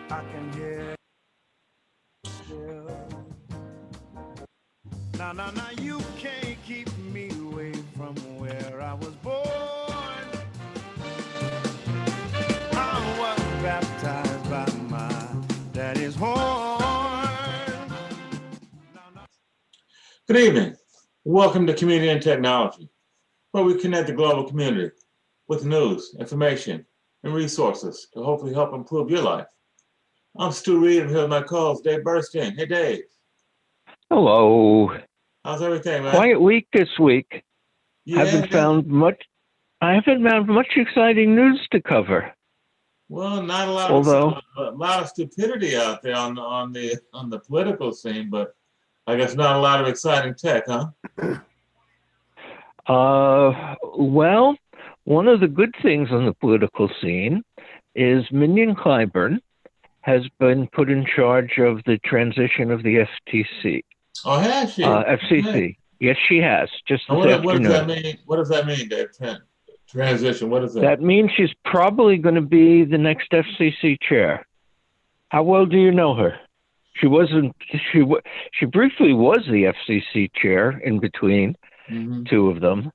I can hear still. Now, you can't keep me away from where I was born. I was baptized by my daddy's horn. Good evening. Welcome to Community and Technology, where we connect the global community with news, information, and resources to hopefully help improve your life. I'm Stu Reed, and here with my co-host, Dave BURSTEIN. Hey, Dave. Hello. How's everything, man? Quiet week this week. Yeah. I haven't found much exciting news to cover. Well, not a lot of stupidity out there on the political scene, but I guess not a lot of exciting tech, huh? Well, one of the good things on the political scene is Minion Clyburn has been put in charge of the transition of the FTC. Oh, has she? FCC. Yes, she has. Just this what afternoon. Does that mean? What does that mean, Dave? Transition. What is that? That means she's probably going to be the next FCC chair. How well do you know her? She briefly was the FCC chair in between two of them,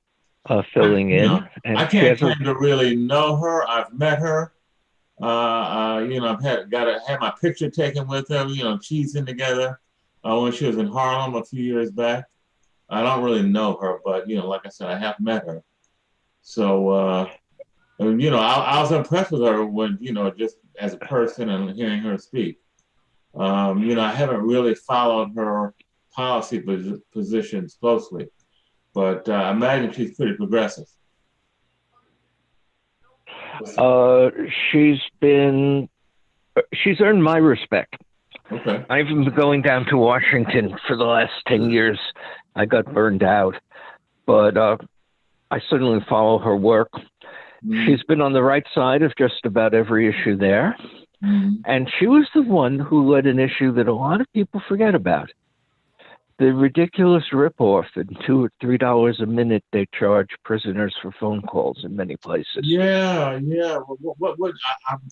filling in. And I can't claim to really know her. I've met her. I've had my picture taken with her. Cheesing together when she was in Harlem a few years back. I don't really know her, but like I said, I have met her. So I was impressed with her when just as a person and hearing her speak. I haven't really followed her policy positions closely, but I imagine she's pretty progressive. She's earned my respect. Okay. I've been going down to Washington for the last 10 years. I got burned out, but I certainly follow her work. She's been on the right side of just about every issue there. And she was the one who led an issue that a lot of people forget about. The ridiculous ripoff in $2 or $3 a minute they charge prisoners for phone calls in many places. Yeah. I'm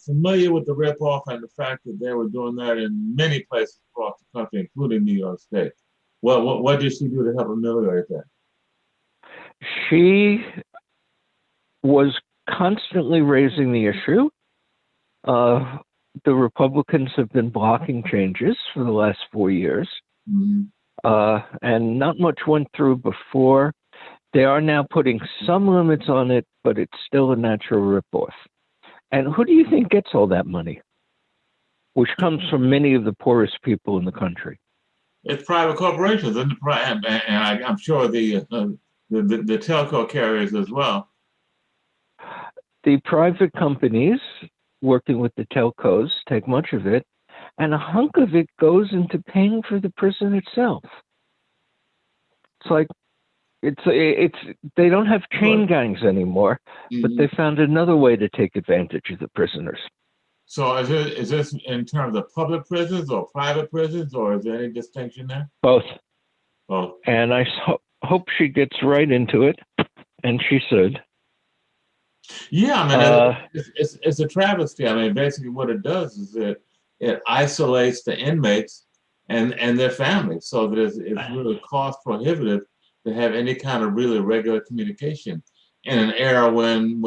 familiar with the ripoff and the fact that they were doing that in many places across the country, including New York State. What did she do to help ameliorate that? She was constantly raising the issue. The Republicans have been blocking changes for the last 4 years. And not much went through before. They are now putting some limits on it, but it's still a natural ripoff. And who do you think gets all that money? Which comes from many of the poorest people in the country. It's private corporations, and I'm sure the telco carriers as well. The private companies working with the telcos take much of it, and a hunk of it goes into paying for the prison itself. It's like they don't have chain gangs anymore, but they found another way to take advantage of the prisoners. So is this in terms of public prisons or private prisons, or is there any distinction there? Both. Both. And I hope she gets right into it, and she should. Yeah, I mean, it's a travesty. I mean, basically what it does is it isolates the inmates and their families, so that it's really cost prohibitive to have any kind of really regular communication in an era when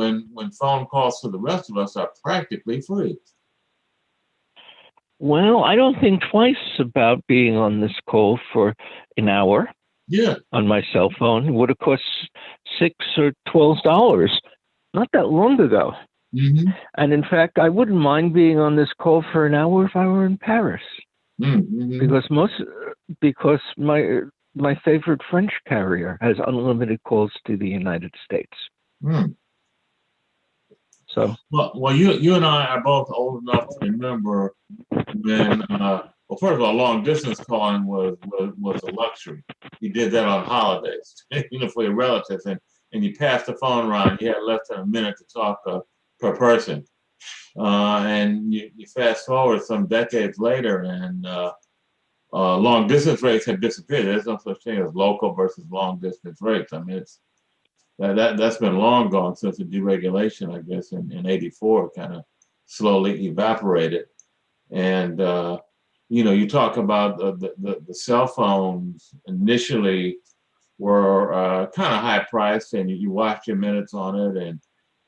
phone calls for the rest of us are practically free. Well, I don't think twice about being on this call for an hour. Yeah. On my cell phone. It would have cost $6 or $12 not that long ago. And in fact, I wouldn't mind being on this call for an hour if I were in Paris, because my favorite French carrier has unlimited calls to the United States. So well, you and I are both old enough to remember when first of all, long distance calling was a luxury. You did that on holidays, for your relatives, and you passed the phone around. You had less than a minute to talk per person, and you fast forward some decades later, and long distance rates have disappeared. There's no such thing as local versus long distance rates. I mean, that's been long gone since the deregulation, I guess, in '84 kind of slowly evaporated. And you talk about the cell phones initially were kind of high priced, and you watched your minutes on it, and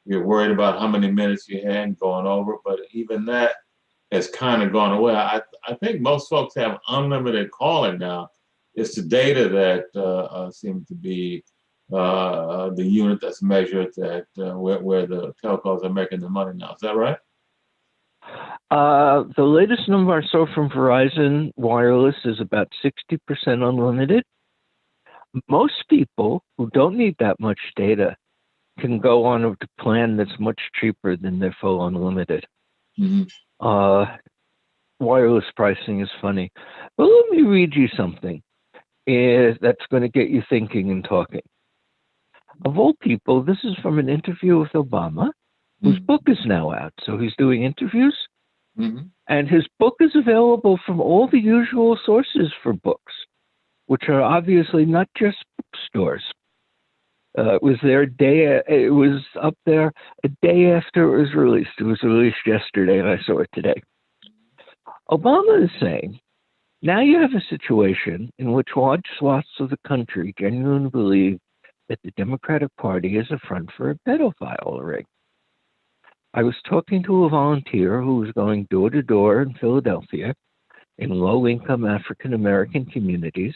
you're worried about how many minutes you had going over. But even that has kind of gone away. I think most folks have unlimited calling now. It's the data that seems to be the unit that's measured that where the telcos are making the money now. Is that right? The latest number I saw from Verizon Wireless is about 60% unlimited. Most people who don't need that much data can go on a plan that's much cheaper than their full unlimited. Wireless pricing is funny. But let me read you something that's going to get you thinking and talking. Of all people, this is from an interview with Obama, whose book is now out. So he's doing interviews, and his book is available from all the usual sources for books, which are obviously not just bookstores. It was there it was up there a day after it was released. It was released yesterday, and I saw it today. Obama is saying, now you have a situation in which large swaths of the country genuinely believe that the Democratic Party is a front for a pedophile ring. I was talking to a volunteer who was going door to door in Philadelphia in low-income African-American communities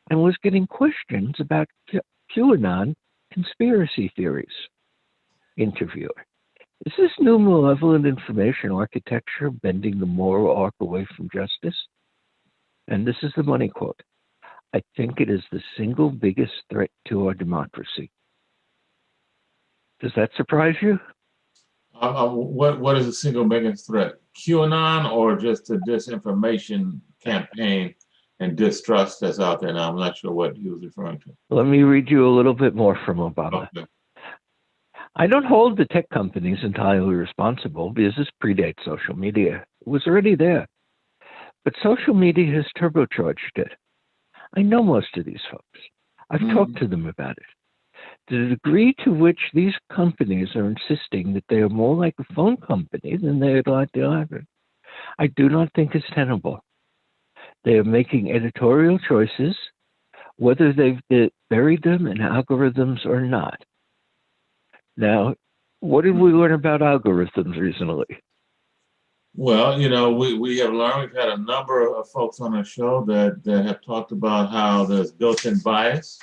and was getting questions about QAnon conspiracy theories. Interviewer: is this new malevolent information architecture bending the moral arc away from justice? And this is the money quote: I think it is the single biggest threat to our democracy. Does that surprise you? What is the single biggest threat? QAnon or just the disinformation campaign and distrust that's out there now? I'm not sure what he was referring to. Let me read you a little bit more from Obama. Okay. I don't hold the tech companies entirely responsible because this predates social media. It was already there. But social media has turbocharged it. I know most of these folks. I've talked to them about it. The degree to which these companies are insisting that they are more like a phone company than they would like to have, I do not think is tenable. They are making editorial choices, whether they've buried them in algorithms or not. Now, what did we learn about algorithms recently? Well, we have learned, we've had a number of folks on the show that have talked about how there's built-in bias.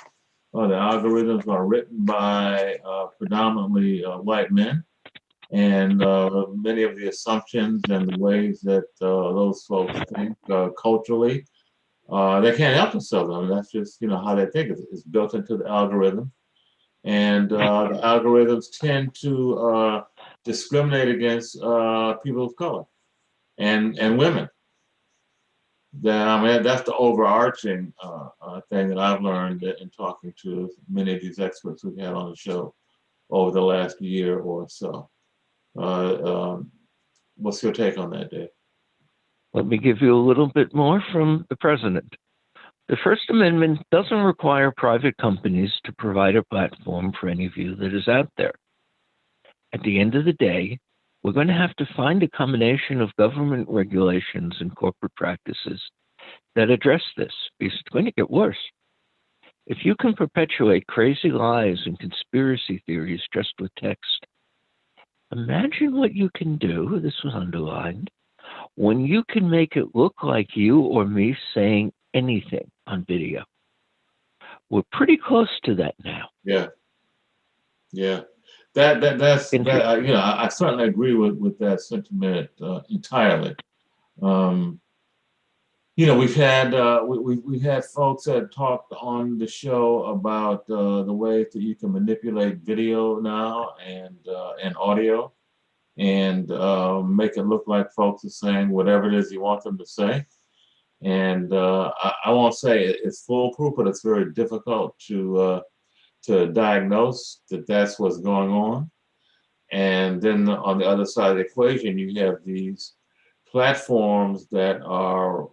The algorithms are written by predominantly white men, and many of the assumptions and the ways that those folks think culturally, they can't help themselves. I mean, that's just how they think. It's built into the algorithm, and the algorithms tend to discriminate against people of color and women. That's the overarching thing that I've learned in talking to many of these experts we've had on the show over the last year or so. What's your take on that, Dave? Let me give you a little bit more from the president. The First Amendment doesn't require private companies to provide a platform for any view that is out there. At the end of the day, we're going to have to find a combination of government regulations and corporate practices that address this, because it's going to get worse. If you can perpetuate crazy lies and conspiracy theories just with text, imagine what you can do, this was underlined, when you can make it look like you or me saying anything on video. We're pretty close to that now. Yeah. I certainly agree with that sentiment entirely. We've had folks that talked on the show about the ways that you can manipulate video now and audio and make it look like folks are saying whatever it is you want them to say. And I won't say it's foolproof, but it's very difficult to diagnose that that's what's going on. And then on the other side of the equation, you have these platforms that are,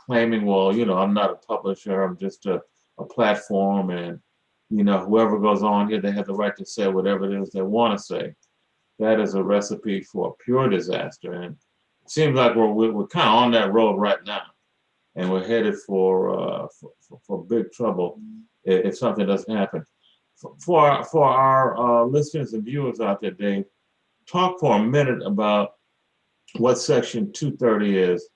claiming, well, I'm not a publisher, I'm just a platform, and, whoever goes on here, they have the right to say whatever it is they want to say. That is a recipe for pure disaster. And seems like we're kind of on that road right now, and we're headed for big trouble if something doesn't happen. For our listeners and viewers out there, Dave, talk for a minute about what Section 230 is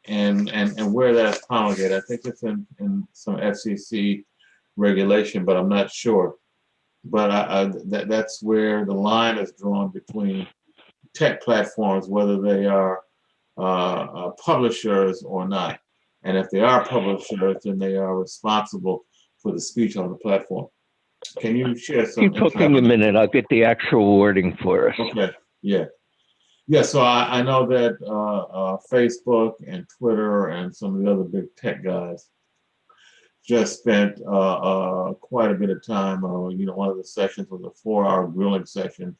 and where that's promulgated. I think it's in some FCC regulation, but I'm not sure. But that's where the line is drawn between tech platforms, whether they are publishers or not. And if they are publishers, then they are responsible for the speech on the platform. Can you share some Keep talking a minute. I'll get the actual wording for us. Okay. Yeah. Yeah. So I know that Facebook and Twitter and some of the other big tech guys just spent quite a bit of time. One of the sessions was a 4-hour grilling session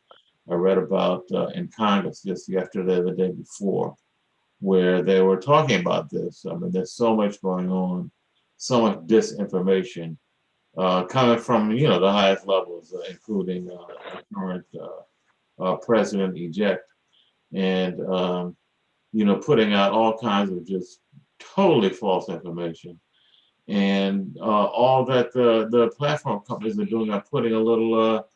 I read about in Congress just yesterday, the day before, where they were talking about this. I mean, there's so much going on, so much disinformation coming from the highest levels, including the current president-elect, and putting out all kinds of just totally false information. And all that the platform companies are doing are putting a little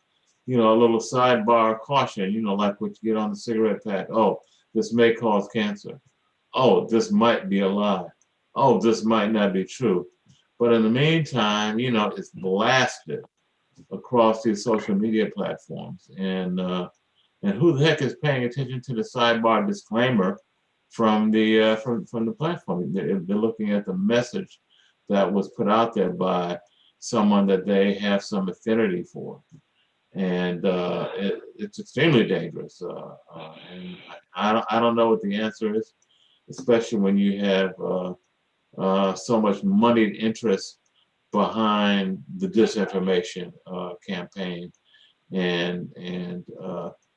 sidebar caution, like what you get on the cigarette pack. Oh, this may cause cancer. Oh, this might be a lie. Oh, this might not be true. But in the meantime, it's blasted across these social media platforms. And who the heck is paying attention to the sidebar disclaimer from the platform? They're looking at the message that was put out there by someone that they have some affinity for. And it's extremely dangerous. And I don't know what the answer is, especially when you have so much moneyed interest behind the disinformation campaign, and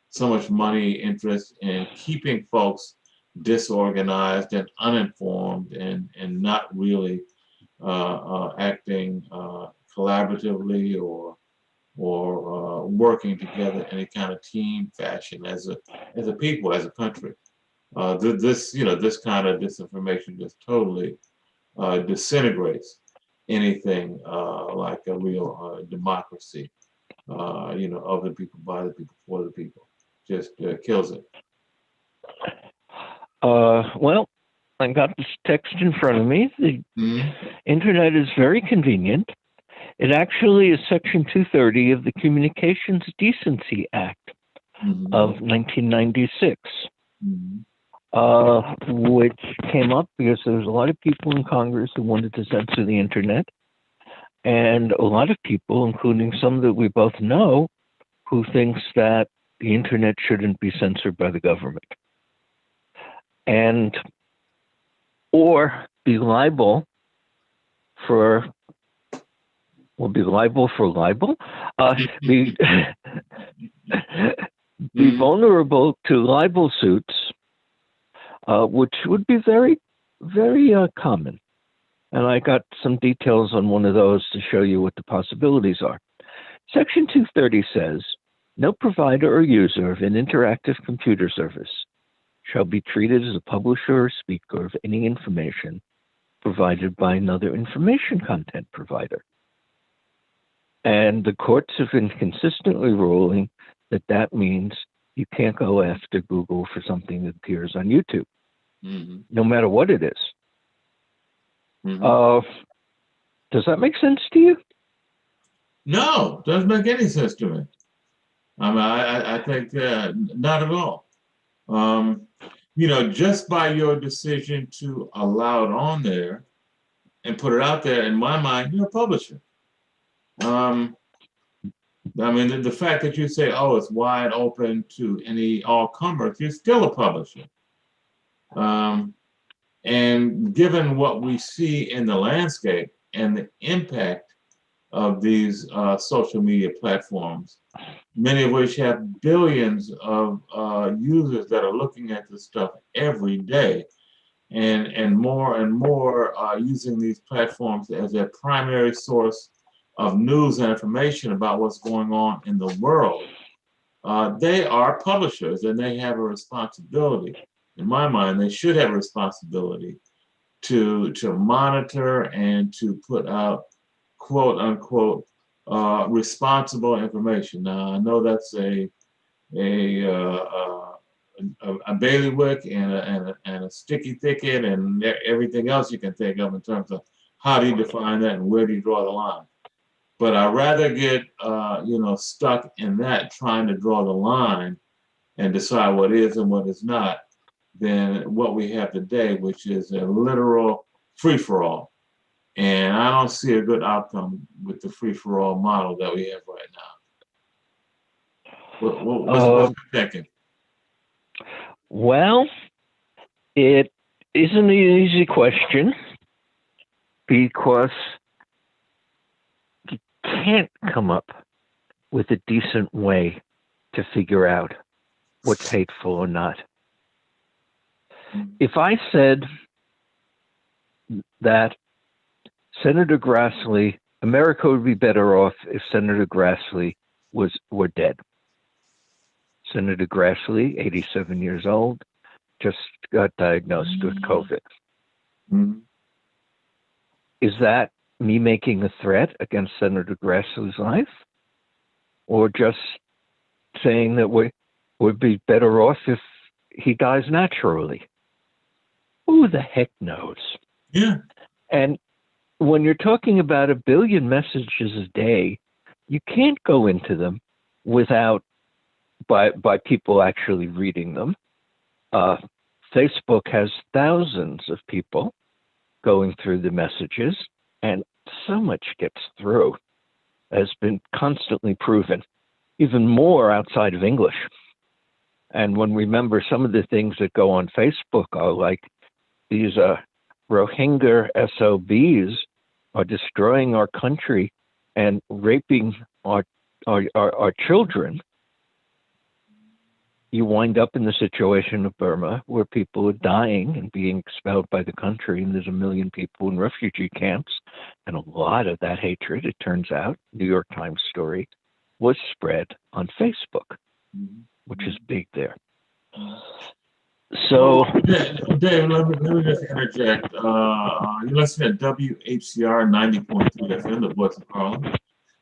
so much money interest in keeping folks disorganized and uninformed and not really acting collaboratively or working together in any kind of team fashion as a people, as a country. This kind of disinformation just totally disintegrates anything like a real democracy. Of the people, by the people, for the people. Just kills it. Well, I got this text in front of me. The internet is very convenient. It actually is Section 230 of the Communications Decency Act of 1996, which came up because there was a lot of people in Congress who wanted to censor the internet, and a lot of people, including some that we both know, who thinks that the internet shouldn't be censored by the government, and or be liable for libel, be vulnerable to libel suits, which would be very, very common. And I got some details on one of those to show you what the possibilities are. Section 230 says, no provider or user of an interactive computer service shall be treated as a publisher or speaker of any information provided by another information content provider. And the courts have been consistently ruling that that means you can't go after Google for something that appears on YouTube, no matter what it is. Does that make sense to you? No, doesn't make any sense to me. I mean, I think not at all. Just by your decision to allow it on there and put it out there, in my mind, you're a publisher. I mean, the fact that you say, oh, it's wide open to all comers, you're still a publisher. And given what we see in the landscape and the impact of these social media platforms, many of which have billions of users that are looking at this stuff every day, and more using these platforms as their primary source of news and information about what's going on in the world, they are publishers and they have a responsibility in my mind, they should have a responsibility to monitor and to put out quote unquote responsible information. Now I know that's a bailiwick and a sticky thicket and everything else you can think of in terms of how do you define that and where do you draw the line. But I'd rather get stuck in that trying to draw the line and decide what is and what is not than what we have today, which is a literal free-for-all. And I don't see a good outcome with the free-for-all model that we have right now. What's your thinking? Well, it isn't an easy question because you can't come up with a decent way to figure out what's hateful or not. If I said that Senator Grassley, America would be better off if Senator Grassley were dead. Senator Grassley, 87 years old, just got diagnosed with COVID. Mm-hmm. Is that me making a threat against Senator Grassley's life? Or just saying that we would be better off if he dies naturally? Who the heck knows? Yeah. And when you're talking about 1 billion messages a day, you can't go into them without by people actually reading them. Facebook has thousands of people going through the messages, and so much gets through, has been constantly proven, even more outside of English. And when we remember some of the things that go on Facebook are like these Rohingya SOBs are destroying our country and raping our children, you wind up in the situation of Burma where people are dying and being expelled by the country, and there's 1 million people in refugee camps. And a lot of that hatred, it turns out, New York Times story, was spread on Facebook, which is big there. So, Dave, let me just interject. You're listening to WHCR 90.3 FM, the voice of Harlem.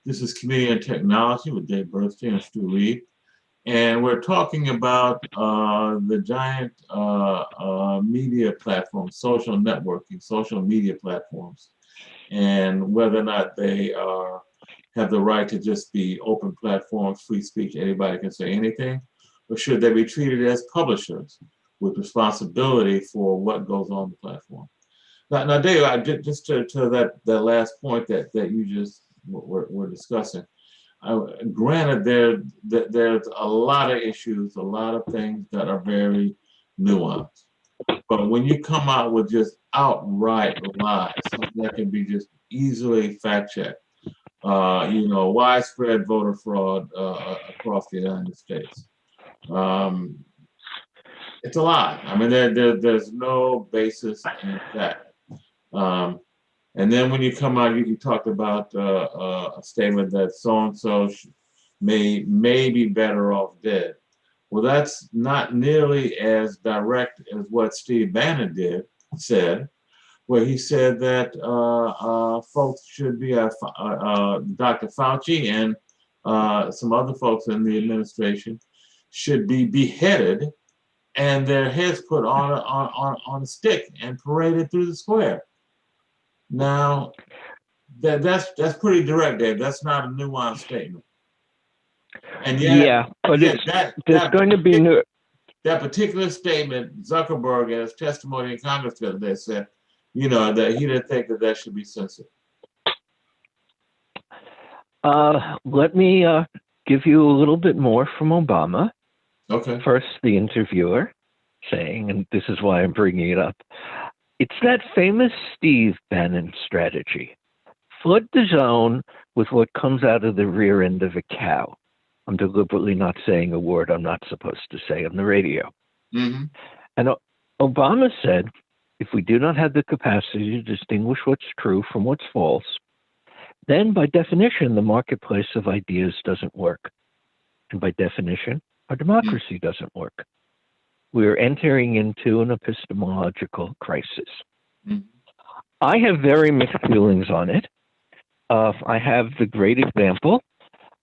This is Community and Technology with Dave Burstein and Stu Reed. And we're talking about the giant media platforms, social networking, social media platforms, and whether or not they have the right to just be open platforms, free speech, anybody can say anything, or should they be treated as publishers with responsibility for what goes on the platform? Now Dave, just to that last point that you just were discussing, granted, there's a lot of issues, a lot of things that are very nuanced. But when you come out with just outright lies, something that can be just easily fact-checked, widespread voter fraud across the United States. It's a lie. I mean, there's no basis in fact. And then when you come out, you talked about a statement that so-and-so may be better off dead. Well, that's not nearly as direct as what Steve Bannon said, where he said that folks should be, Dr. Fauci and some other folks in the administration should be beheaded and their heads put on a stick and paraded through the square. Now, that's pretty direct, Dave. That's not a nuanced statement. And yet, yeah, but there's going to be that particular statement. Zuckerberg, in his testimony in Congress the other day, said, that he didn't think that should be censored. Let me give you a little bit more from Obama. Okay. First, the interviewer saying, and this is why I'm bringing it up, it's that famous Steve Bannon strategy. Flood the zone with what comes out of the rear end of a cow. I'm deliberately not saying a word I'm not supposed to say on the radio. Mm-hmm. And Obama said, if we do not have the capacity to distinguish what's true from what's false, then by definition, the marketplace of ideas doesn't work. And by definition, our democracy doesn't work. we're entering into an epistemological crisis. Mhm. I have very mixed feelings on it. I have the great example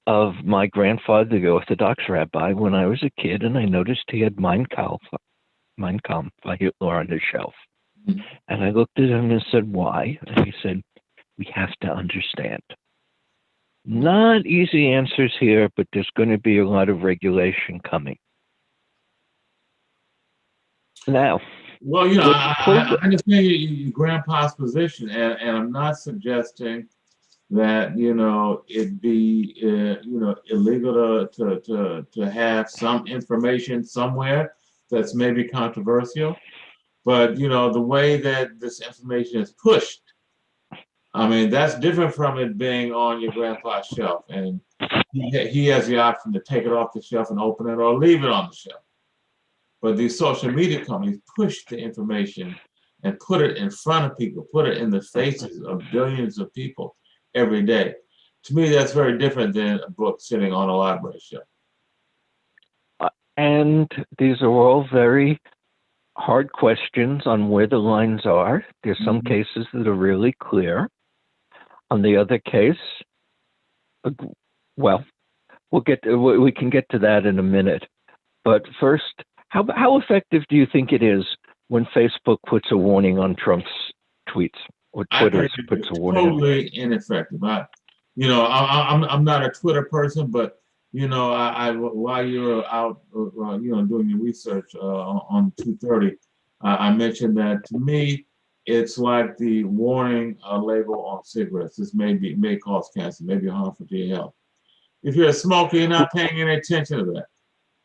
of my grandfather, the Orthodox rabbi, when I was a kid, and I noticed he had Mein Kampf by Hitler on his shelf. Mhm. And I looked at him and said, why? And he said, we have to understand. Not easy answers here, but there's going to be a lot of regulation coming. Now, Well, you know, what's I understand your grandpa's position, and I'm not suggesting that, you know, it be, you know, illegal to have some information somewhere that's maybe controversial. But, you know, the way that this information is pushed, I mean, that's different from it being on your grandpa's shelf. And he has the option to take it off the shelf and open it or leave it on the shelf. But these social media companies push the information and put it in front of people, put it in the faces of billions of people every day. To me, that's very different than a book sitting on a library shelf. And these are all very hard questions on where the lines are. There's some cases that are really clear. On the other case, well, we can get to that in a minute. But first, how effective do you think it is when Facebook puts a warning on Trump's tweets, or Twitter puts a warning? Totally ineffective. You know, I'm not a Twitter person, but you know, while you're out, you know, doing your research on 230, I mentioned that to me, it's like the warning label on cigarettes. This may cause cancer, may be harmful to your health. If you're a smoker, you're not paying any attention to that.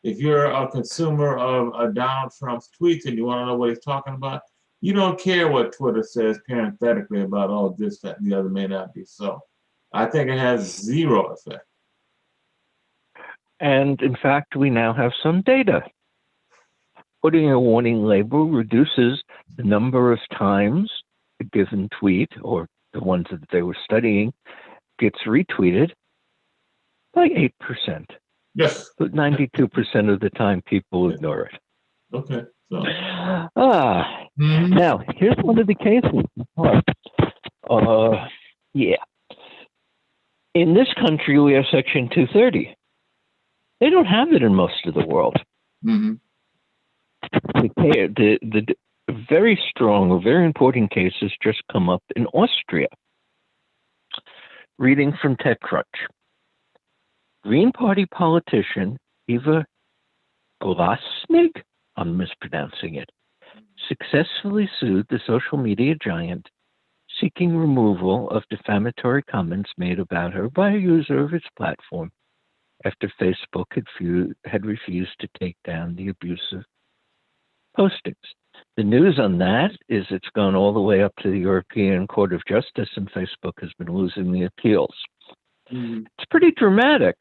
If you're a consumer of Donald Trump's tweets and you want to know what he's talking about, you don't care what Twitter says parenthetically about all this, that, and the other may not be so. I think it has zero effect. And in fact, we now have some data. Putting a warning label reduces the number of times a given tweet, or the ones that they were studying, gets retweeted by 8%. Yes. But 92% of the time, people ignore it. Okay. So. Now, here's one of the cases. Yeah. In this country, we have Section 230. They don't have it in most of the world. Mm-hmm. The very strong or very important cases just come up in Austria. Reading from TechCrunch. Green Party politician Eva Glasnig, I'm mispronouncing it, successfully sued the social media giant, seeking removal of defamatory comments made about her by a user of its platform after Facebook had refused to take down the abusive postings. The news on that is it's gone all the way up to the European Court of Justice, and Facebook has been losing the appeals. It's pretty dramatic.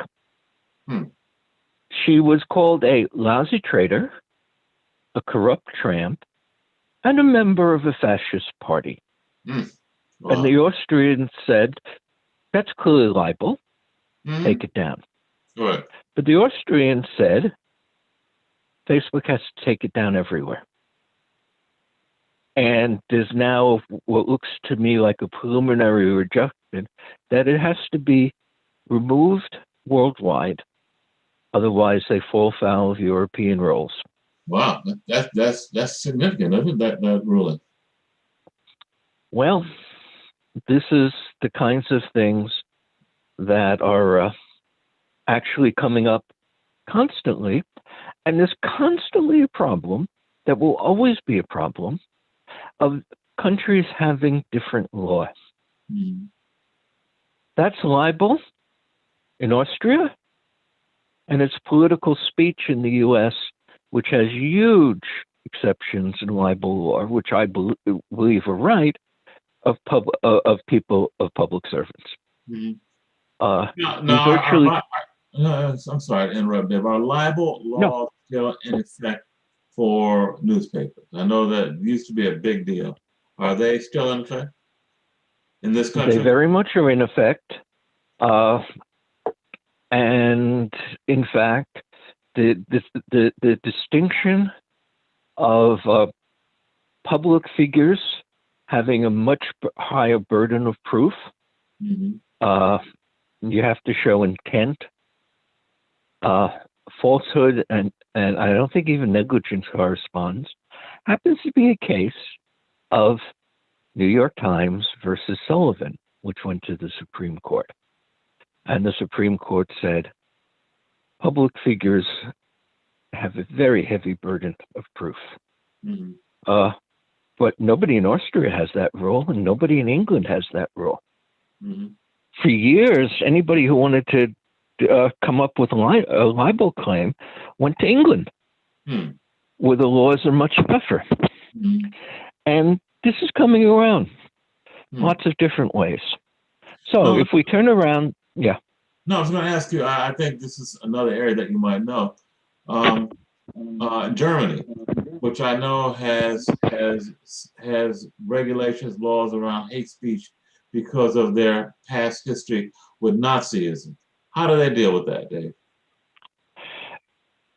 She was called a lousy traitor, a corrupt tramp, and a member of a fascist party. Wow. And the Austrians said, that's clearly libel. Take it down. Right. But the Austrians said, Facebook has to take it down everywhere. And there's now what looks to me like a preliminary rejection that it has to be removed worldwide. Otherwise, they fall foul of European rules. Wow, that's significant, isn't it, that ruling? Well, this is the kinds of things that are actually coming up constantly. And there's constantly a problem that will always be a problem of countries having different laws. That's libel in Austria, and it's political speech in the U.S., which has huge exceptions in libel law, which I believe are right, of people of public servants. I'm sorry to interrupt, Dave. Are libel laws still in effect for newspapers? I know that used to be a big deal. Are they still in effect in this country? They very much are in effect. And in fact, the distinction of public figures having a much higher burden of proof. Mm-hmm. You have to show intent, falsehood, and I don't think even negligence corresponds. Happens to be a case of New York Times versus Sullivan, which went to the Supreme Court. And the Supreme Court said public figures have a very heavy burden of proof. Mm-hmm. But nobody in Austria has that rule, and nobody in England has that rule. Mm-hmm. For years, anybody who wanted to come up with a libel claim went to England, where the laws are much tougher. Mm-hmm. And this is coming around lots of different ways. So if we turn around, yeah. No, I was going to ask you, I think this is another area that you might know. Germany, which I know has regulations, laws around hate speech because of their past history with Nazism. How do they deal with that, Dave?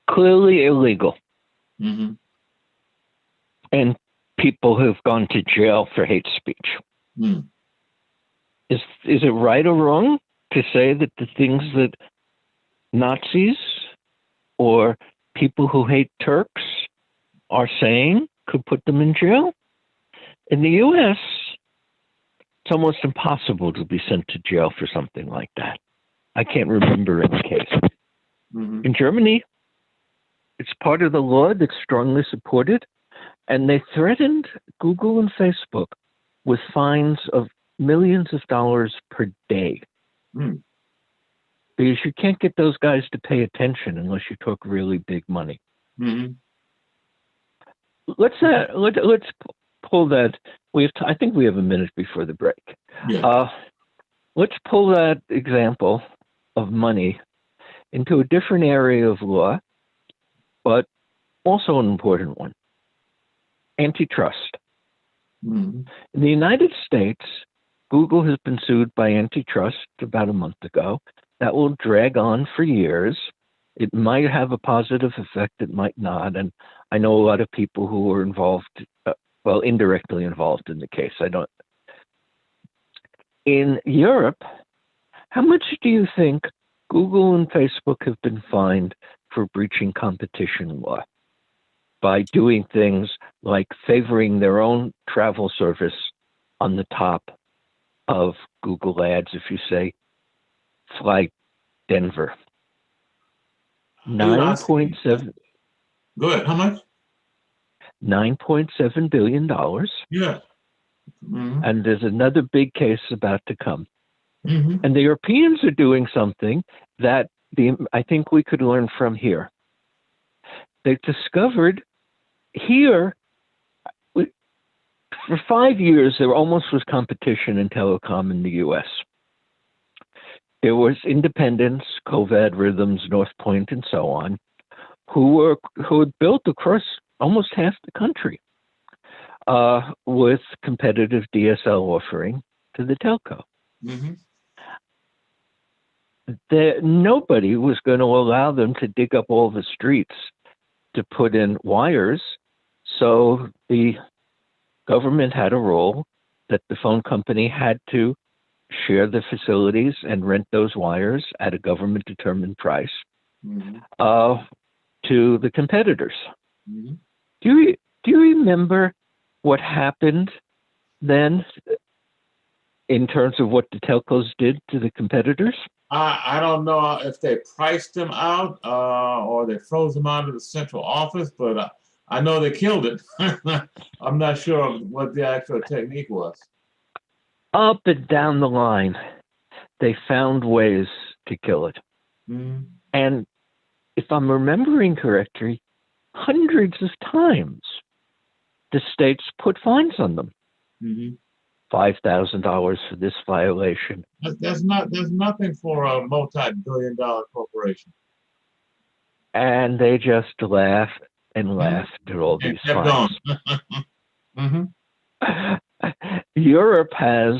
Clearly illegal. Mm-hmm. And people who've gone to jail for hate speech. Mm. Is it right or wrong to say that the things that Nazis or people who hate Turks are saying could put them in jail? In the U.S., it's almost impossible to be sent to jail for something like that. I can't remember any case. Mm-hmm. In Germany, it's part of the law that's strongly supported, and they threatened Google and Facebook with fines of millions of dollars per day. Mm. Because you can't get those guys to pay attention unless you talk really big money. Mm-hmm. Let's pull that. I think we have a minute before the break. Yeah. Let's pull that example of money into a different area of law, but also an important one: antitrust. Mm-hmm. In the United States, Google has been sued by antitrust about a month ago. That will drag on for years. It might have a positive effect, it might not. And I know a lot of people who were involved, indirectly involved in the case. In Europe, how much do you think Google and Facebook have been fined for breaching competition law by doing things like favoring their own travel service on the top of Google Ads if you say fly Denver? 9.7. Go ahead. How much? $9.7 billion. Yeah. Mm-hmm. And there's another big case about to come. Mm-hmm. And the Europeans are doing something that I think we could learn from here. They've discovered here, for 5 years, there almost was competition in telecom in the U.S. There was independents, Covad, Rhythms, Northpoint, and so on, who had built across almost half the country with competitive DSL offering to the telco. Mm-hmm. Nobody was going to allow them to dig up all the streets to put in wires, so the government had a rule that the phone company had to share the facilities and rent those wires at a government-determined price to the competitors. Mm-hmm. Do you remember what happened then in terms of what the telcos did to the competitors? I don't know if they priced them out or they froze them out of the central office, but I know they killed it. I'm not sure what the actual technique was. Up and down the line, they found ways to kill it. Mm-hmm. And if I'm remembering correctly, hundreds of times the states put fines on them. Mm-hmm. $5,000 for this violation. There's nothing for a multi-billion-dollar corporation. And they just laughed and laughed at all these fines. Mm-hmm. Europe has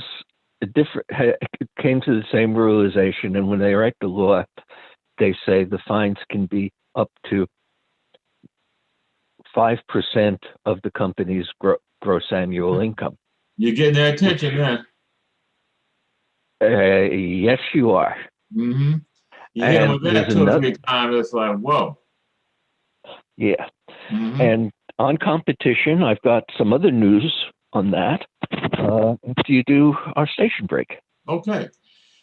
came to the same realization, and when they write the law, they say the fines can be up to 5% of the company's gross annual income. You're getting their attention then. Yes, you are. Mm-hmm. You hit them with that two or three times, it's like, whoa. Yeah. Mm-hmm. And on competition, I've got some other news on that. After you do our station break. Okay.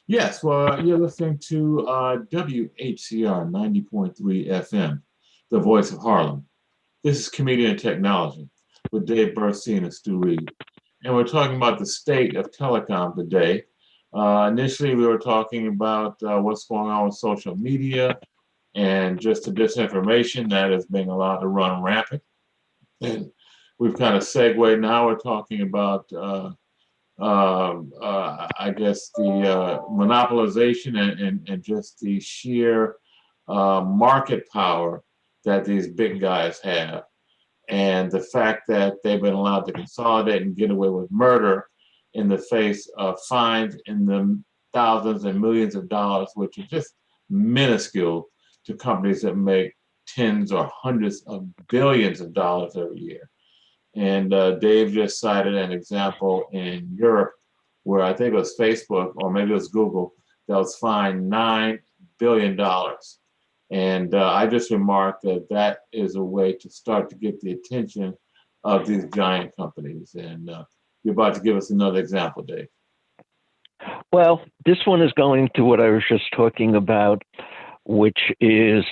Yes, well, you're listening to WHCR 90.3 FM, the voice of Harlem. This is Comedian and Technology with Dave Burstein and Stu Reed. And we're talking about the state of telecom today. Initially, we were talking about what's going on with social media and just the disinformation that is being allowed to run rampant. And we've kind of segued. Now we're talking about I guess the monopolization and just the sheer market power that these big guys have, and the fact that they've been allowed to consolidate and get away with murder in the face of fines in the thousands and millions of dollars, which are just minuscule to companies that make tens or hundreds of billions of dollars every year. And Dave just cited an example in Europe where I think it was Facebook or maybe it was Google that was fined $9 billion. And I just remarked that that is a way to start to get the attention of these giant companies. And you're about to give us another example, Dave. Well, this one is going to what I was just talking about, which is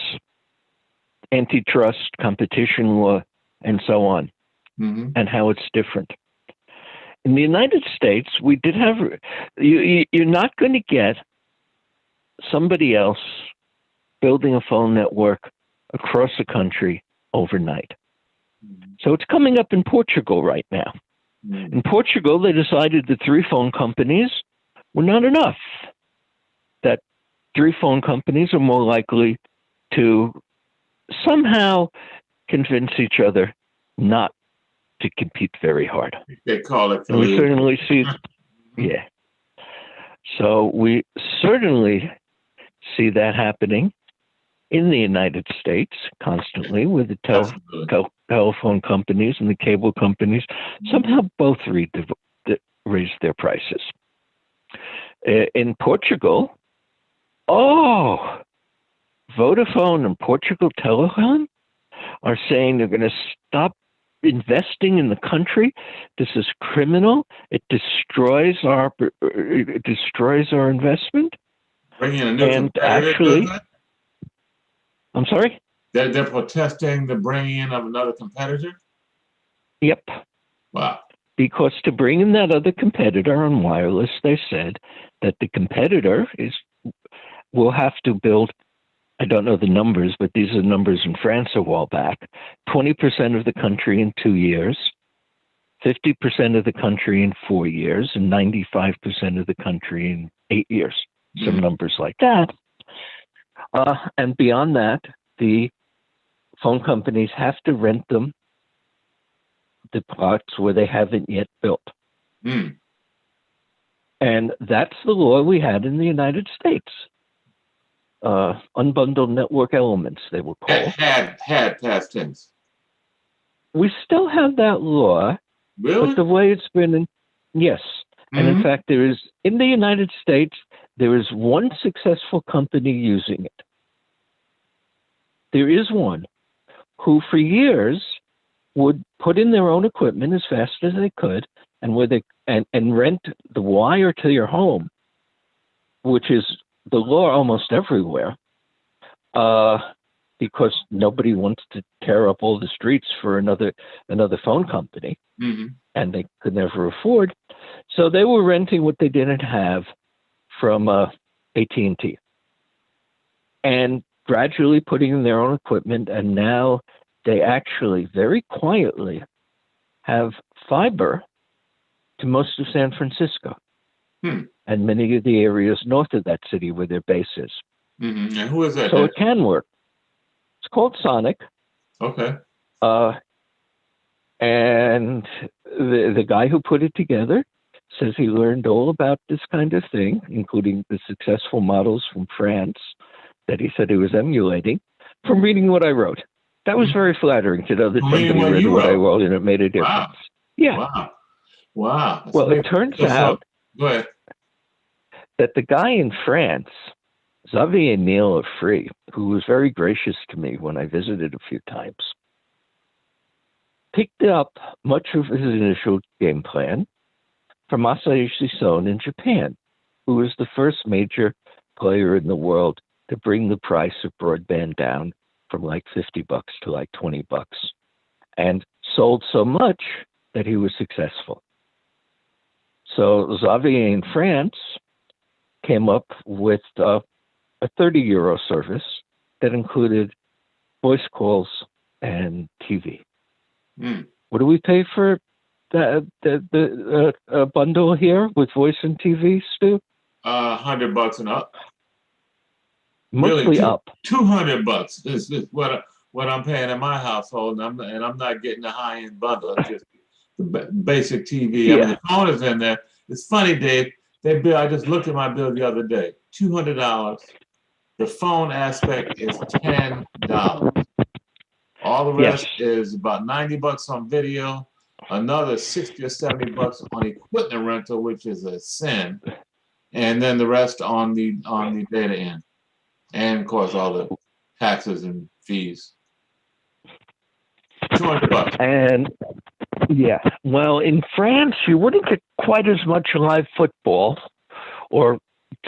antitrust, competition law, and so on. Mm-hmm. And how it's different. In the United States, we did have, you're not going to get somebody else building a phone network across the country overnight. Mm-hmm. So it's coming up in Portugal right now. Mm-hmm. In Portugal, they decided that 3 phone companies were not enough, that 3 phone companies are more likely to somehow convince each other not to compete very hard. They call it. And we certainly see, yeah. So we certainly see that happening in the United States constantly with the telephone companies and the cable companies. Somehow both raise their prices. In Portugal, Vodafone and Portugal Telecom are saying they're going to stop investing in the country. This is criminal. It destroys our investment. Bringing a new and actually, I'm sorry? They're protesting the bringing in of another competitor? Yep. Wow. Because to bring in that other competitor on wireless, they said that the competitor will have to build, I don't know the numbers, but these are numbers in France a while back, 20% of the country in 2 years, 50% of the country in 4 years, and 95% of the country in 8 years. Some numbers like that. And beyond that, the phone companies have to rent them the plots where they haven't yet built. Mm. And that's the law we had in the United States. Unbundled network elements, they were called. Had past tense. We still have that law. Really? But the way it's been, yes. Mm-hmm. And in fact, there is, in the United States, there is one successful company using it. There is one who for years would put in their own equipment as fast as they could and rent the wire to your home, which is the law almost everywhere, because nobody wants to tear up all the streets for another phone company, and they could never afford. So they were renting what they didn't have from AT&T, and gradually putting in their own equipment, and now they actually very quietly have fiber to most of San Francisco. And many of the areas north of that city where their base is. And who is that? So it can work. It's called Sonic. Okay. And the guy who put it together says he learned all about this kind of thing, including the successful models from France that he said he was emulating, from reading what I wrote. That was very flattering to know that Reading somebody what read you what I wrote. wrote and it made a Wow. difference. Yeah. Wow. Wow. That's Well, it amazing. turns So, out go ahead. that the guy in France, Xavier Niel of Free, who was very gracious to me when I visited a few times, picked up much of his initial game plan from Masayoshi Son in Japan, who was the first major player in the world to bring the price of broadband down from like $50 to like $20, and sold so much that he was successful. So Xavier in France came up with a 30 € service that included voice calls and TV. What do we pay for the bundle here with voice and TV, Stu? $100 and up. Mostly really, up. $200 is what I'm paying in my household, and I'm not getting the high end bundle. It's just the basic TV. Yeah. I mean, the phone is in there. It's funny, Dave. I just looked at my bill the other day. $200. The phone aspect is $10. All the rest is about $90 on video, another $60 or $70 on equipment rental, which is a sin, and then the rest on the data end, and of course all the taxes and fees. $200. And yeah, well, in France, you wouldn't get quite as much live football or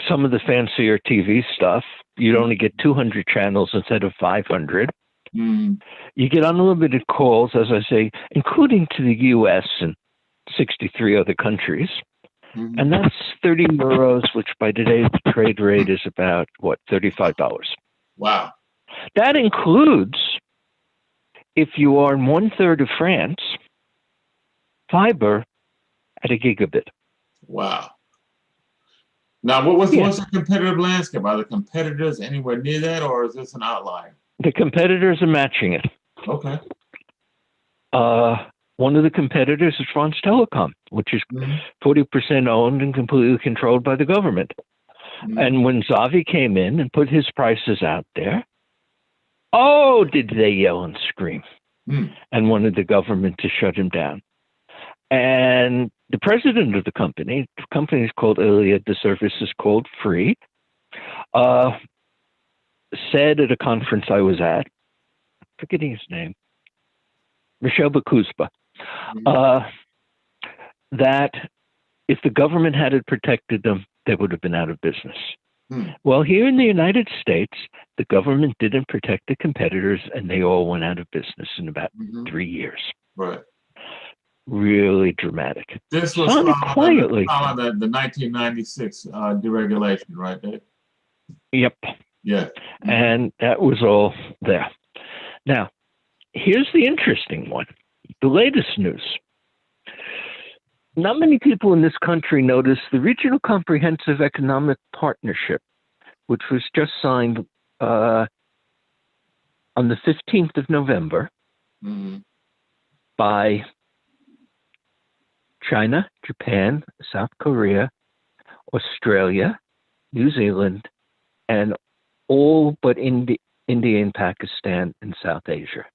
some of the fancier TV stuff. You'd only get 200 channels instead of 500. You get unlimited calls, as I say, including to the U.S. and 63 other countries. And that's 30 euros, which by today's trade rate is about, what, $35. Wow. That includes, if you are in 1/3 of France, fiber at a gigabit. Wow. Now, what's the competitive landscape? Are the competitors anywhere near that, or is this an outlier? The competitors are matching it. Okay. One of the competitors is France Telecom, which is 40% owned and completely controlled by the government. And when Xavi came in and put his prices out there, oh, did they yell and scream and wanted the government to shut him down. And the president of the company is called Iliad, the service is called Free, said at a conference I was at, forgetting his name, Michel Bakuzba, that if the government hadn't protected them, they would have been out of business. Well, here in the United States, the government didn't protect the competitors, and they all went out of business in about 3 years. Right. Really dramatic. This was quietly. Following the 1996 deregulation, right, Dave? Yep. Yeah. And that was all there. Now, here's the interesting one. The latest news. Not many people in this country notice the Regional Comprehensive Economic Partnership, which was just signed on the 15th of November by China, Japan, South Korea, Australia, New Zealand, and all but India and Pakistan and South Asia.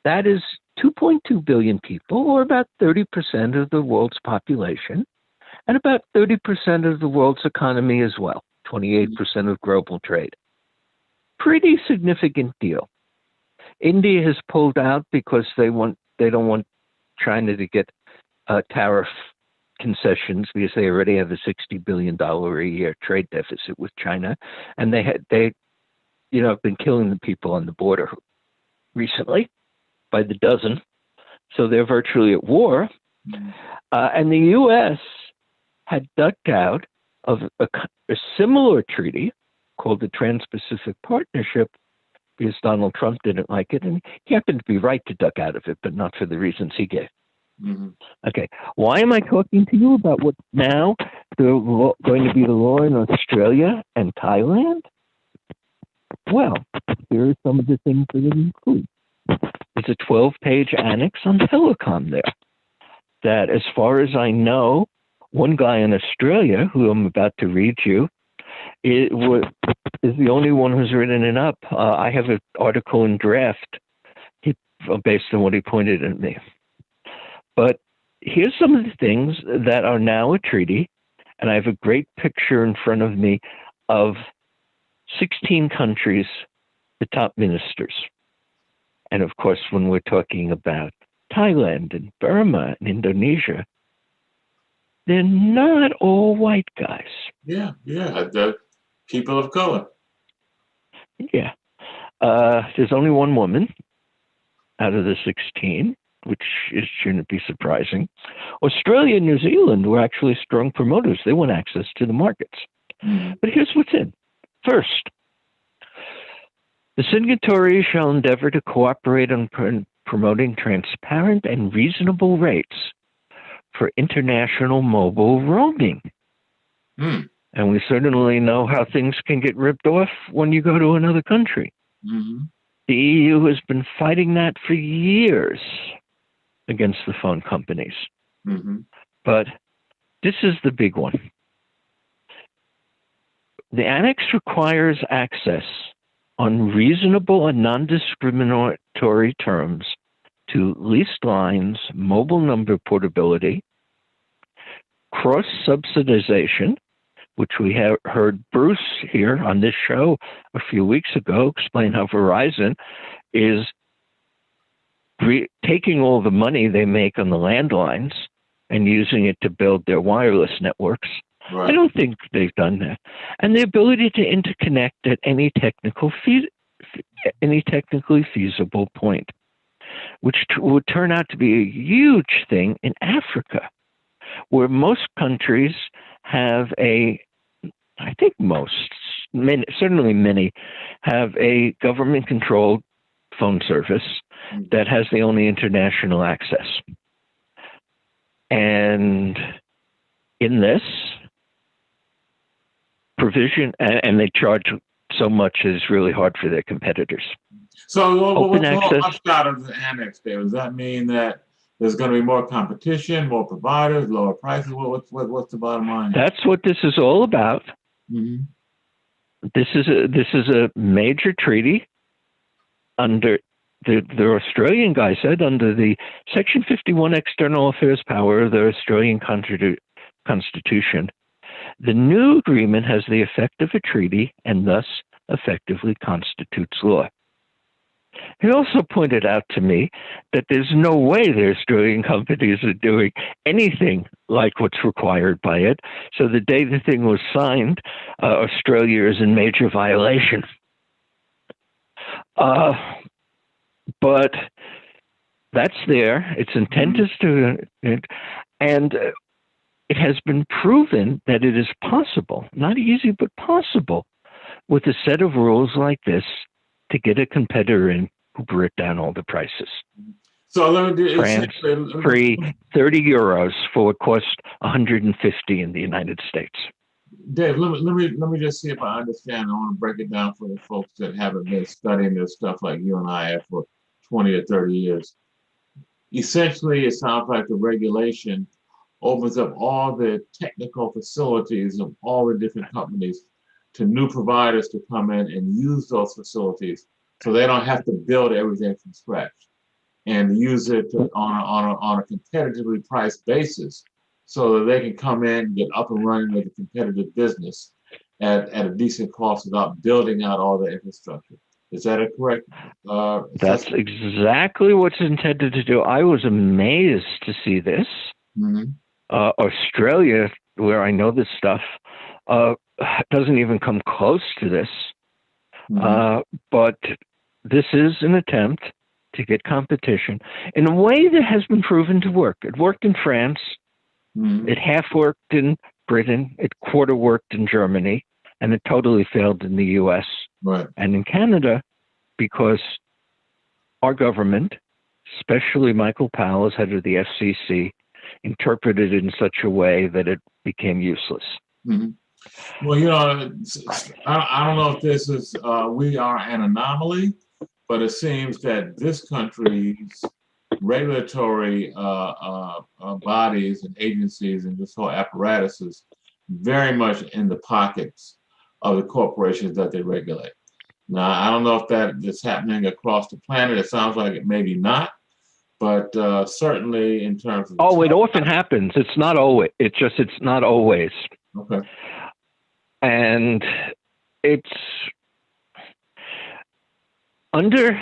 That is 2.2 billion people, or about 30% of the world's population, and about 30% of the world's economy as well, 28% of global trade. Pretty significant deal. India has pulled out because they don't want China to get tariff concessions because they already have a $60 billion a year trade deficit with China, and they have been killing the people on the border recently by the dozen, so they're virtually at war. And the U.S. had ducked out of a similar treaty called the Trans-Pacific Partnership because Donald Trump didn't like it, and he happened to be right to duck out of it, but not for the reasons he gave. Okay, why am I talking to you about what's now going to be the law in Australia and Thailand? Well, here are some of the things that it includes. There's a 12-page annex on telecom there that, as far as I know, one guy in Australia, who I'm about to read you, is the only one who's written it up. I have an article in draft based on what he pointed at me. But here's some of the things that are now a treaty, and I have a great picture in front of me of 16 countries, the top ministers. And of course, when we're talking about Thailand and Burma and Indonesia, they're not all white guys. Yeah, the people of color. Yeah. There's only one woman out of the 16, which shouldn't be surprising. Australia and New Zealand were actually strong promoters. They want access to the markets. But here's what's in. First, the signatories shall endeavor to cooperate on promoting transparent and reasonable rates for international mobile roaming. And we certainly know how things can get ripped off when you go to another country. The EU has been fighting that for years against the phone companies. But this is the big one. The annex requires access on reasonable and non-discriminatory terms to leased lines, mobile number portability, cross-subsidization, which we have heard Bruce here on this show a few weeks ago explain how Verizon is taking all the money they make on the landlines and using it to build their wireless networks. Right. I don't think they've done that. And the ability to interconnect at any technically feasible point, which would turn out to be a huge thing in Africa, where most countries have certainly many, have a government-controlled phone service that has the only international access. And in this provision, and they charge so much, it's really hard for their competitors. So Open what's access. the upshot of the annex there? Does that mean that there's going to be more competition, more providers, lower prices? What's the bottom line? That's what this is all about. This is a major treaty under the Australian guy said under the Section 51 External Affairs power of the Australian Constitution. The new agreement has the effect of a treaty and thus effectively constitutes law. He also pointed out to me that there's no way the Australian companies are doing anything like what's required by it. So the day the thing was signed, Australia is in major violation. But that's there. Its intent is to, and it has been proven that it is possible, not easy, but possible, with a set of rules like this, to get a competitor in who brought down all the prices. So let me do France, free 30 euros for what cost 150 in the United States. Dave, let me just see if I understand. I want to break it down for the folks that haven't been studying this stuff like you and I have for 20 or 30 years. Essentially, it sounds like the regulation opens up all the technical facilities of all the different companies to new providers to come in and use those facilities, so they don't have to build everything from scratch, and use it on a competitively priced basis, so that they can come in and get up and running with a competitive business at a decent cost without building out all the infrastructure. Is that a correct? That's exactly what's intended to do. I was amazed to see this. Australia, where I know this stuff, doesn't even come close to this. But this is an attempt to get competition in a way that has been proven to work. It worked in France. It half worked in Britain. It quarter worked in Germany. And it totally failed in the U.S. and in Canada, because our government, especially Michael Powell as head of the FCC, interpreted it in such a way that it became useless. Well, you know, I don't know if this is, we are an anomaly, but it seems that this country's regulatory bodies and agencies and this whole apparatus is very much in the pockets of the corporations that they regulate. Now, I don't know if that is happening across the planet. It sounds like it maybe not, but certainly in terms of Oh, it often happens. It's not always. It's not always. okay. And it's under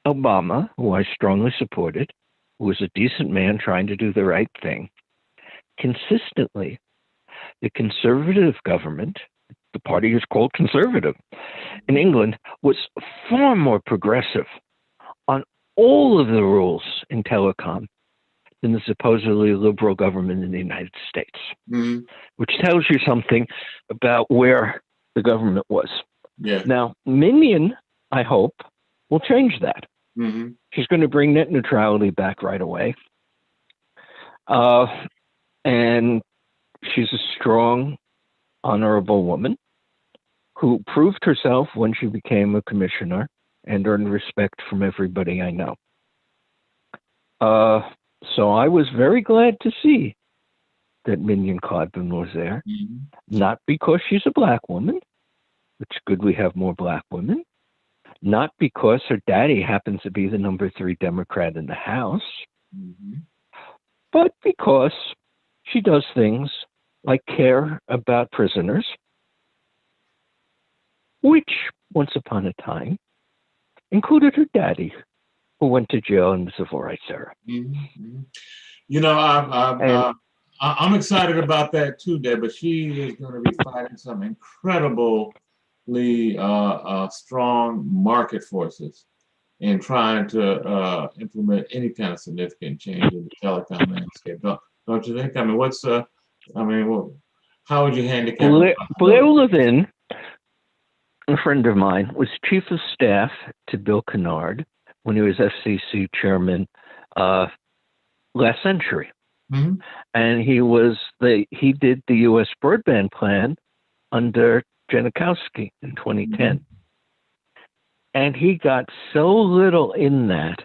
Obama, who I strongly supported, who was a decent man trying to do the right thing. Consistently, the conservative government, the party is called conservative in England, was far more progressive on all of the rules in telecom than the supposedly liberal government in the United States, which tells you something about where the government was. Yeah. Now, Minion, I hope, will change that. She's going to bring net neutrality back right away. And she's a strong, honorable woman who proved herself when she became a commissioner and earned respect from everybody I know. So I was very glad to see that Minion Codman was there, not because she's a black woman, which is good we have more black women, not because her daddy happens to be the number 3 Democrat in the House, but because she does things like care about prisoners, which once upon a time included her daddy, who went to jail in the Civil Rights era. You know, I'm excited about that too, Deb, but she is going to be fighting some incredibly strong market forces in trying to implement any kind of significant change in the telecom landscape. Don't you think? I mean, how would you handicap Blair Levin, a friend of mine, was chief of staff to Bill Kennard when he was FCC chairman last century. And he did the U.S. broadband plan under Janikowski in 2010. And he got so little in that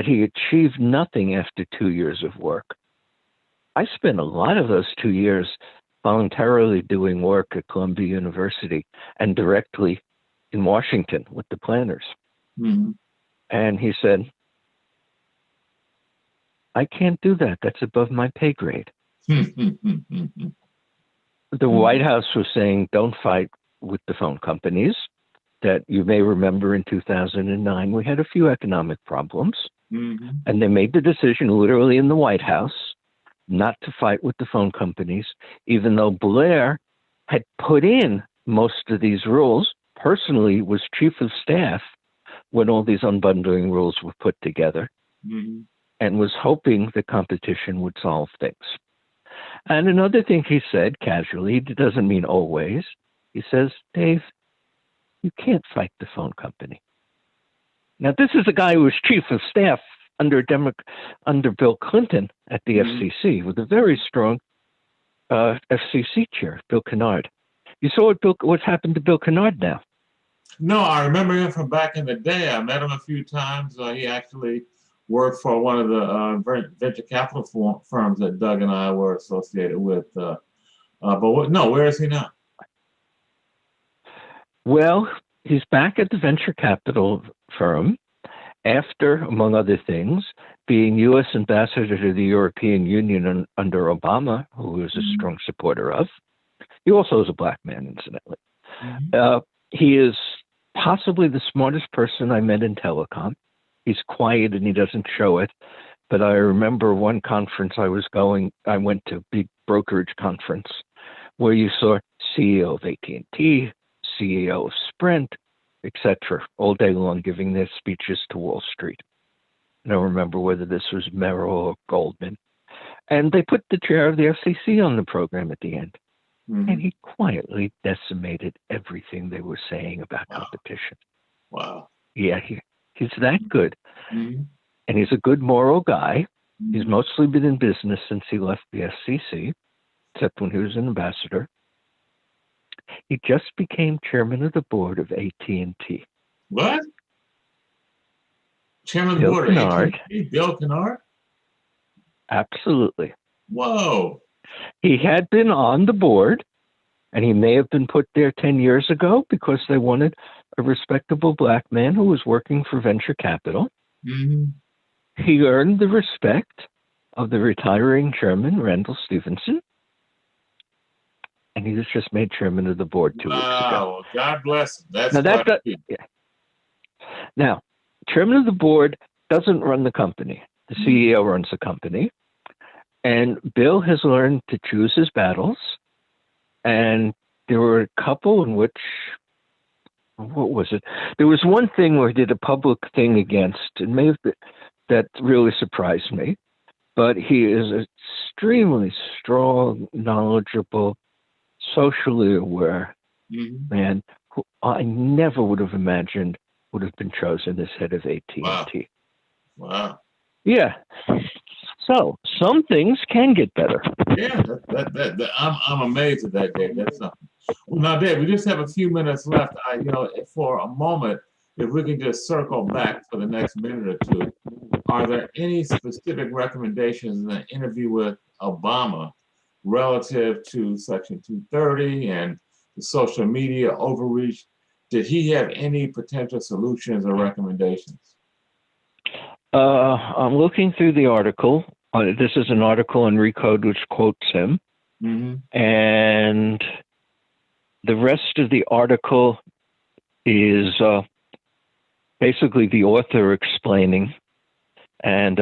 he achieved nothing after 2 years of work. I spent a lot of those 2 years voluntarily doing work at Columbia University and directly in Washington with the planners. And he said, I can't do that. That's above my pay grade. The White House was saying, don't fight with the phone companies. That you may remember in 2009, we had a few economic problems. And they made the decision literally in the White House not to fight with the phone companies, even though Blair had put in most of these rules, personally was chief of staff when all these unbundling rules were put together, and was hoping the competition would solve things. And another thing he said casually, it doesn't mean always, he says, Dave, you can't fight the phone company. Now, this is a guy who was chief of staff under Bill Clinton at the FCC with a very strong FCC chair, Bill Kennard. You saw what's happened to Bill Kennard now. No, I remember him from back in the day. I met him a few times. He actually worked for one of the venture capital firms that Doug and I were associated with. Where is he now? Well, he's back at the venture capital firm after, among other things, being U.S. ambassador to the European Union under Obama, who he was a strong supporter of. He also is a black man, incidentally. He is possibly the smartest person I met in telecom. He's quiet and he doesn't show it. But I remember one conference I went to, a big brokerage conference, where you saw CEO of AT&T, CEO of Sprint, etc., all day long giving their speeches to Wall Street. I don't remember whether this was Merrill or Goldman. And they put the chair of the FCC on the program at the end. And he quietly decimated everything they were saying about competition. Wow. Yeah, he's that good. And he's a good moral guy. He's mostly been in business since he left the FCC, except when he was an ambassador. He just became chairman of the board of AT&T. What? Chairman of the board of AT&T? Bill Kennard? Absolutely. Whoa. He had been on the board And he may have been put there 10 years ago because they wanted a respectable black man who was working for venture capital. Mm-hmm. He earned the respect of the retiring chairman, Randall Stevenson. And he was just made chairman of the board 2 weeks ago. Wow, God bless him. That's Now, quite a yeah. Now, chairman of the board doesn't run the company. The CEO runs the company. And Bill has learned to choose his battles. And there were a couple in which, what was it? There was one thing where he did a public thing against, it may have been, that really surprised me. But he is extremely strong, knowledgeable, socially aware man who I never would have imagined would have been chosen as head of AT&T. Wow. Yeah. So some things can get better. Yeah, I'm amazed at that, Dave. That's something. Well, now, Dave, we just have a few minutes left. For a moment, if we can just circle back for the next minute or two, are there any specific recommendations in the interview with Obama relative to Section 230 and the social media overreach? Did he have any potential solutions or recommendations? I'm looking through the article. This is an article on Recode which quotes him. And the rest of the article is basically the author explaining and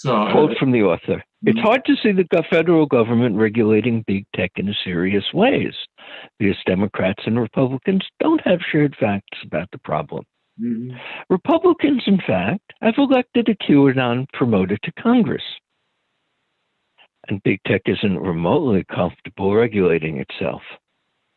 quote from the author. It's hard to see the federal government regulating big tech in serious ways because Democrats and Republicans don't have shared facts about the problem. Republicans, in fact, have elected a QAnon promoter to Congress. And big tech isn't remotely comfortable regulating itself.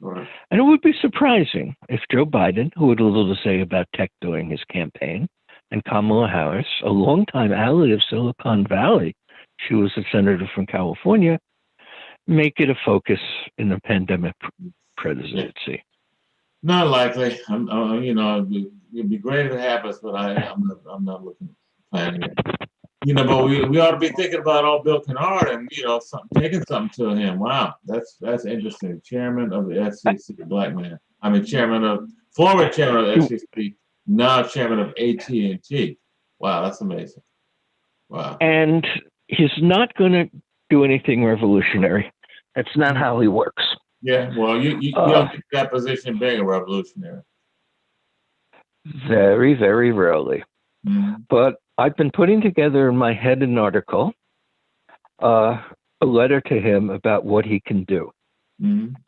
Right. And it would be surprising if Joe Biden, who had little to say about tech during his campaign, and Kamala Harris, a longtime ally of Silicon Valley, she was a senator from California, make it a focus in the pandemic presidency. Not likely. It'd be great if it happens, but I'm not looking planning it. But we ought to be thinking about old Bill Kennard and taking something to him. Wow, that's interesting. Chairman of the FCC, black man. I mean, former chairman of the FCC, now chairman of AT&T. Wow, that's amazing. Wow. And he's not going to do anything revolutionary. That's not how he works. Yeah, well, you don't get that position being a revolutionary. Very, very rarely. But I've been putting together in my head an article, a letter to him about what he can do.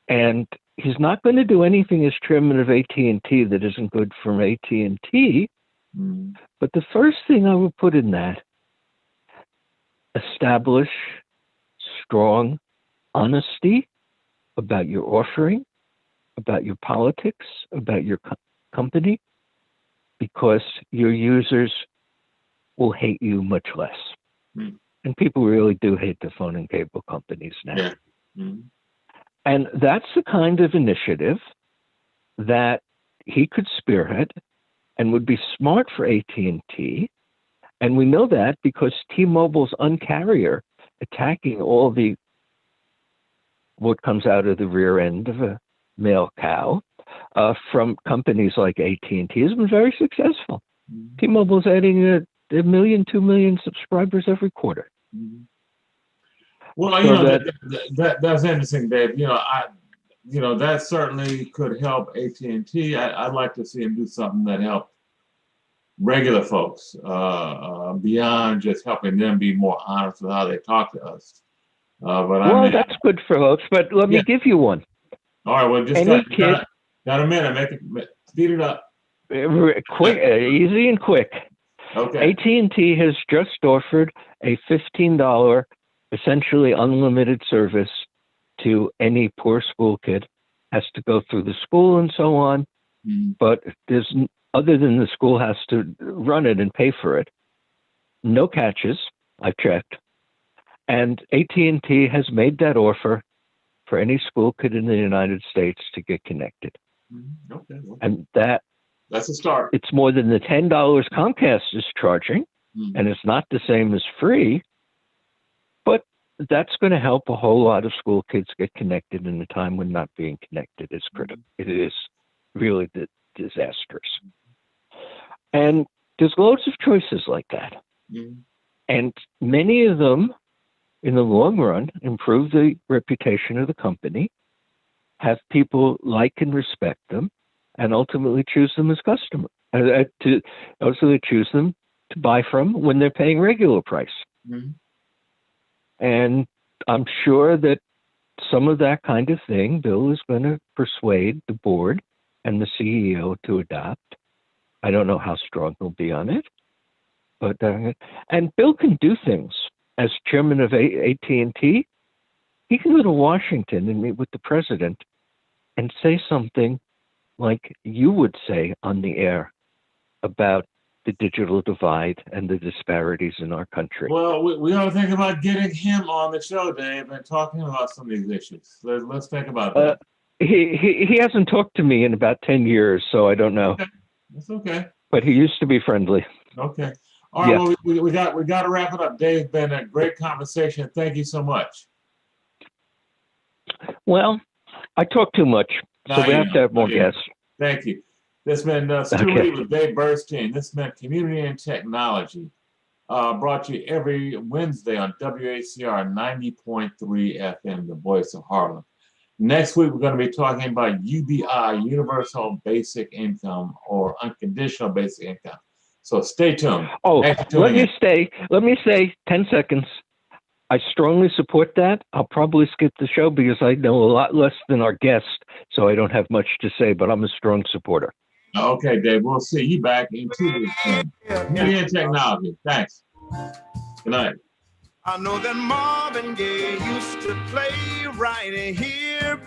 And he's not going to do anything as chairman of AT&T that isn't good for AT&T. But the first thing I would put in that, establish strong honesty about your offering, about your politics, about your company, because your users will hate you much less. And people really do hate the phone and cable companies now. Yeah. And that's the kind of initiative that he could spearhead and would be smart for AT&T. And we know that because T-Mobile's Un-carrier attacking all what comes out of the rear end of a male cow from companies like AT&T has been very successful. T-Mobile's adding a 1 million, 2 million subscribers every quarter. Well, that's interesting, Dave. That certainly could help AT&T. I'd like to see him do something that helped regular folks beyond just helping them be more honest with how they talk to us. That's good for folks, but let me give you one. All right, well, just got a minute. Speed it up. Quick, easy and quick. Okay. AT&T has just offered a $15, essentially unlimited service to any poor school kid. Has to go through the school and so on, but there's other than the school has to run it and pay for it. No catches. I've checked. And AT&T has made that offer for any school kid in the United States to get connected. Okay. And that's a start. It's more than the $10 Comcast is charging, and it's not the same as free, but that's going to help a whole lot of school kids get connected in a time when not being connected is critical. It is really disastrous. And there's loads of choices like that. Mm-hmm. And many of them, in the long run, improve the reputation of the company, have people like and respect them, and ultimately choose them as customers. To ultimately choose them to buy from when they're paying regular price. Mm-hmm. And I'm sure that some of that kind of thing, Bill is going to persuade the board and the CEO to adopt. I don't know how strong he'll be on it, but and Bill can do things as chairman of AT&T. He can go to Washington and meet with the president and say something like you would say on the air about the digital divide and the disparities in our country. Well, we ought to think about getting him on the show, Dave, and talking about some of these issues. Let's think about that. He hasn't talked to me in about 10 years, so I don't know. Okay. That's okay. But he used to be friendly. Okay. All right. Yeah. Well, we got to wrap it up. Dave, been a great conversation. Thank you so much. Well, I talk too much, so we have to have more guests. Thank you. This has been Stu with Dave Burstein. This has been Community and Technology, brought to you every Wednesday on WACR 90.3 FM, the voice of Harlem. Next week, we're going to be talking about UBI, Universal Basic Income, or Unconditional Basic Income. So stay tuned. Oh, let me say 10 seconds. I strongly support that. I'll probably skip the show because I know a lot less than our guest, so I don't have much to say, but I'm a strong supporter. Okay, Dave, we'll see you back in 2 weeks. Community and Technology. Thanks. Good night. I know that Marvin Gaye used to play right here.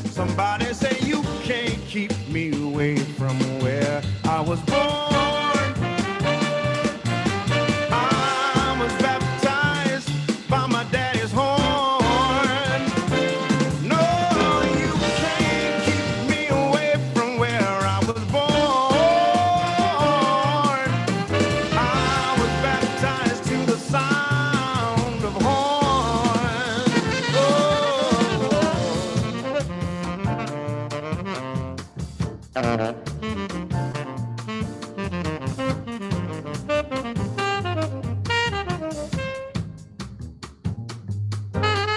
Somebody say you can't keep me away from where I was born. I was baptized by my daddy's horn. No, you can't keep me away from where I was born. I was baptized to the sound of horn. Oh.